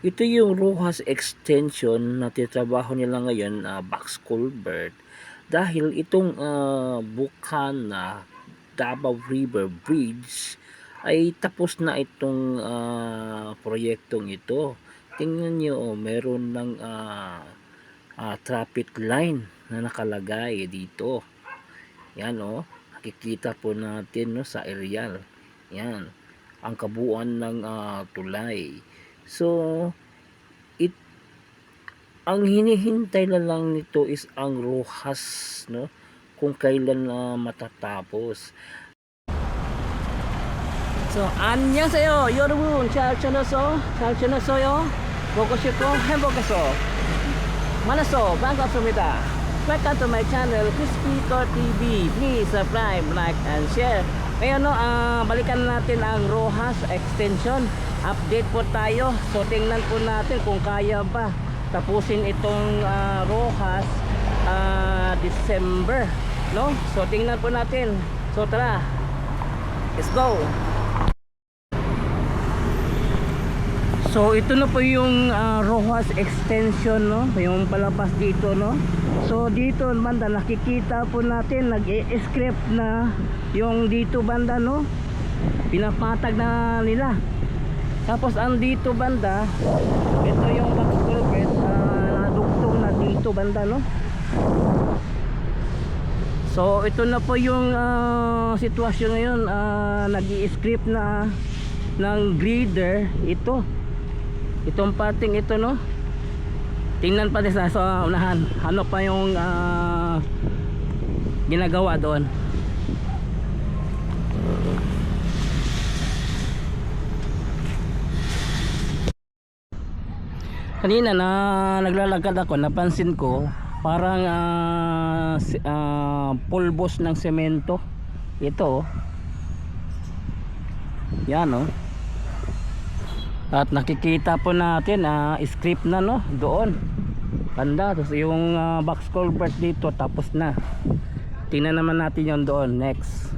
Ito yung Rojas extension na tinatrabaho nila ngayon, box culvert. Dahil itong Bukana Davao River Bridge ay tapos na itong proyektong ito. Tingnan nyo, meron ng traffic line na nakalagay dito. Yan nakikita po natin sa aerial. Yan, ang kabuuan ng tulay. So, it ang hinihintay na lang nito is ang Rojas, kung kailan matatapos. So, 안녕하세요. 여러분, 잘 지냈어? 잘 지냈어요? 보고 싶고 행복해서 만나서 반갑습니다. Welcome to my channel, Crispy Core TV. Please subscribe, like, and share. Ngayon balikan natin ang Rojas extension. Update po tayo. So tingnan po natin kung kaya ba tapusin itong Rojas December, no? So tingnan po natin. So tara, let's go. So ito na po yung Rojas extension, no? Yung palabas dito, no? So dito banda nakikita po natin nag-i-script na yung dito banda, no? Pinapatag na nila. Tapos ang dito banda, ito yung box culvert nadugtong na dito banda, no? So ito na po yung sitwasyon ngayon. Nag-i-script na ng grader itong pating ito, no? Tingnan pa din sa unahan ano pa yung ginagawa doon. Kanina na naglalakad ako, napansin ko parang pulbos ng semento ito, yan, at nakikita po natin script na, no, doon banda. Tapos yung box culvert dito tapos na. Tingnan naman natin yon doon next.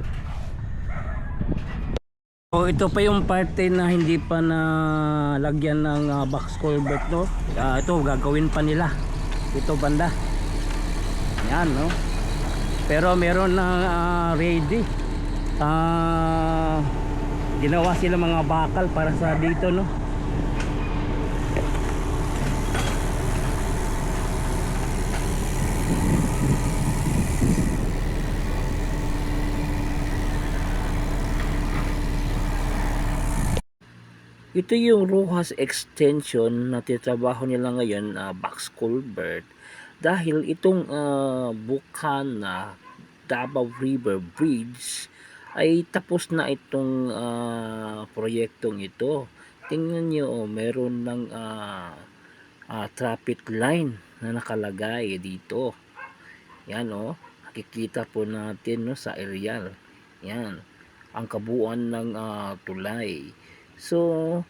So ito pa yung parte na hindi pa na lagyan ng box culvert, no? Ito gagawin pa nila ito banda, yan, no? Pero meron na ready, ginawa sila mga bakal para sa dito, no? Ito yung Rojas extension na tinatrabaho nila ngayon, box culvert. Dahil itong Bukana Davao River Bridge ay tapos na itong proyektong ito. Tingnan nyo, meron ng traffic line na nakalagay dito. Yan, nakikita po natin, sa aerial. Yan, ang kabuuan ng tulay. So,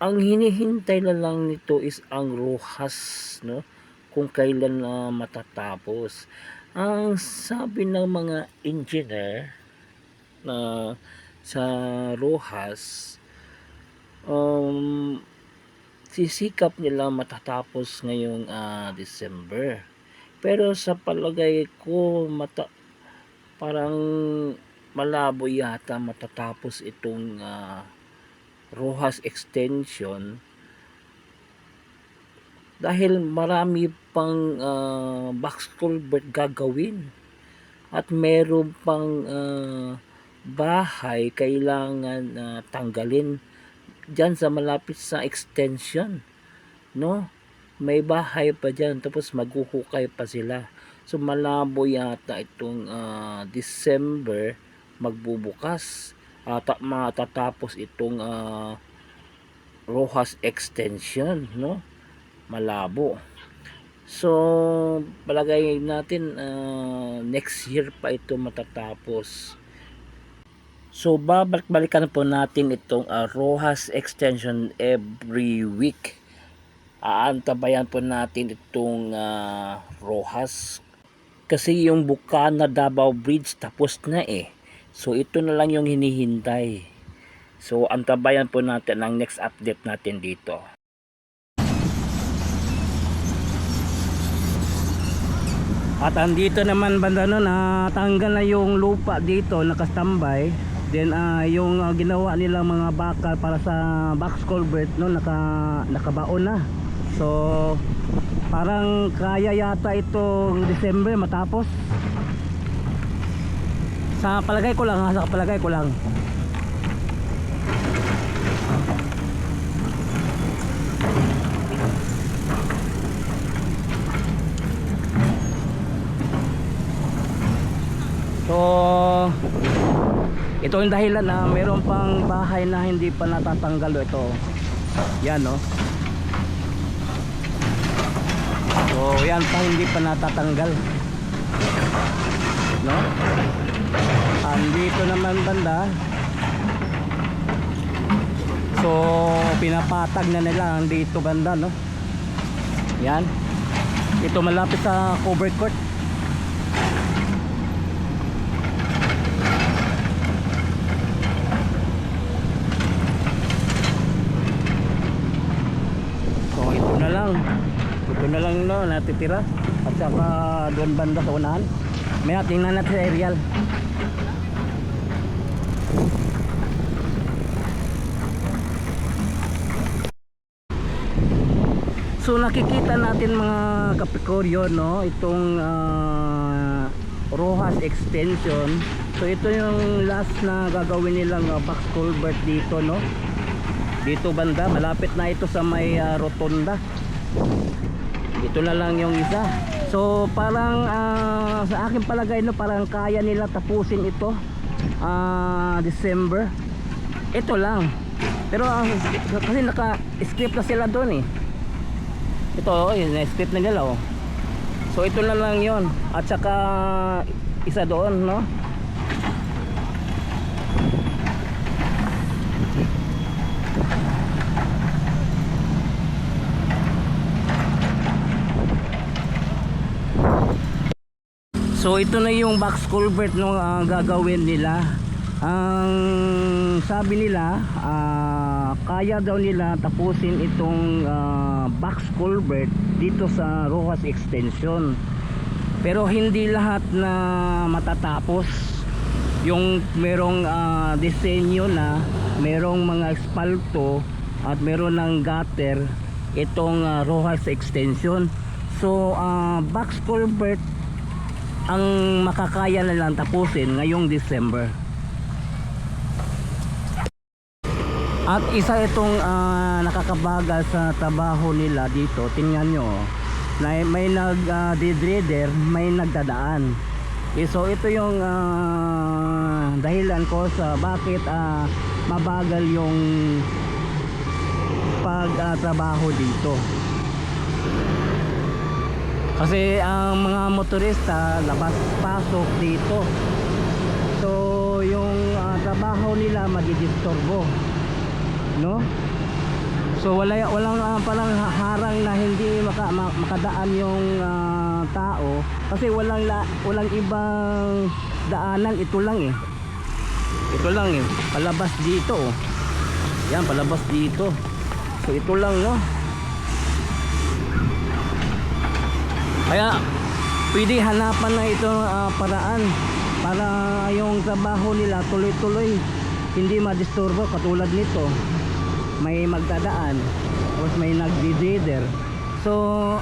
ang hinihintay na lang nito is ang Rojas, no? Kung kailan matatapos. Ang sabi ng mga engineer na sa Rojas, sisikap nila matatapos ngayong December. Pero sa palagay ko parang malabo yata matatapos itong Rojas extension dahil marami pang box culvert gagawin at meron pang bahay kailangan tanggalin dyan sa malapit sa extension, no? May bahay pa dyan tapos maghuhukay pa sila. So malabo yata itong December magbubukas matatapos itong Rojas extension, no? Malabo. So palagay natin next year pa ito matatapos. So babalik-balikan po natin itong Rojas extension every week. Aantabayan po natin itong Rojas kasi yung Bukana Davao Bridge tapos na So ito na lang yung hinihintay. So antabayan po natin ang next update natin dito. At andito naman banda no, natanggal na yung lupa dito, nakastambay. Then yung ginawa nila mga bakal para sa box culvert no, nakabaon na. So parang kaya yata itong December matapos. Sa palagay ko lang ha, sa palagay ko lang. So ito yung dahilan na mayroon pang bahay na hindi pa natatanggal ito. Yan no. So yan pa hindi pa natatanggal. No? Andito naman banda. So pinapatag na nila dito banda no. Yan. Ito malapit sa cover court. Ito na lang no, natitira. At saka doon banda sa unahan. May tingnan natin sa aerial. So nakikita natin mga kapikoryo no, itong Rojas extension. So ito yung last na gagawin nilang box culvert dito no. Dito banda, malapit na ito sa may rotonda. Ito na lang yung isa. So parang sa akin palagay no, parang kaya nila tapusin ito December. Ito lang. Pero kasi naka-script na sila doon eh. Ito na-script na nila oh. So ito na lang yon. At saka isa doon no. So ito na yung box culvert no, gagawin nila. Ang sabi nila kaya daw nila tapusin itong box culvert dito sa Rojas extension. Pero hindi lahat na matatapos. Yung merong disenyo na, merong mga espalto at meron ng gutter itong Rojas extension. So box culvert ang makakaya na lang tapusin ngayong December. At isa itong nakakabagal sa trabaho nila dito. Tingnan nyo na may nag-deadrider, may nagdadaan. So ito yung dahilan ko sa bakit mabagal yung pagtrabaho dito. Kasi ang mga motorista labas-pasok dito. So yung trabaho nila madidisturbo, no? So walang parang harang na hindi makadaan yung tao kasi walang ibang daanan. Ito lang eh. Ito lang eh. Palabas dito oh. Yan, palabas dito. So ito lang no. Kaya pwede hanapan na itong paraan para yung trabaho nila tuloy-tuloy, hindi madisturbo. Katulad nito, may magdadaan tapos may nagdi-deader. So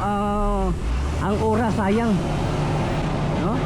ang oras sayang, no?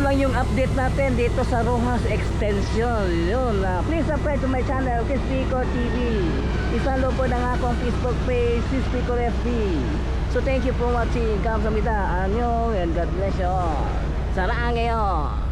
lang yung update natin dito sa Rojas Extension. Yun, please subscribe to my channel, Crispy Core TV. Isalo po ng akong Facebook page, Crispy Core FB. So thank you for watching. Kamsahamnida, Annyeong, and God bless you all. Sarang ngayon.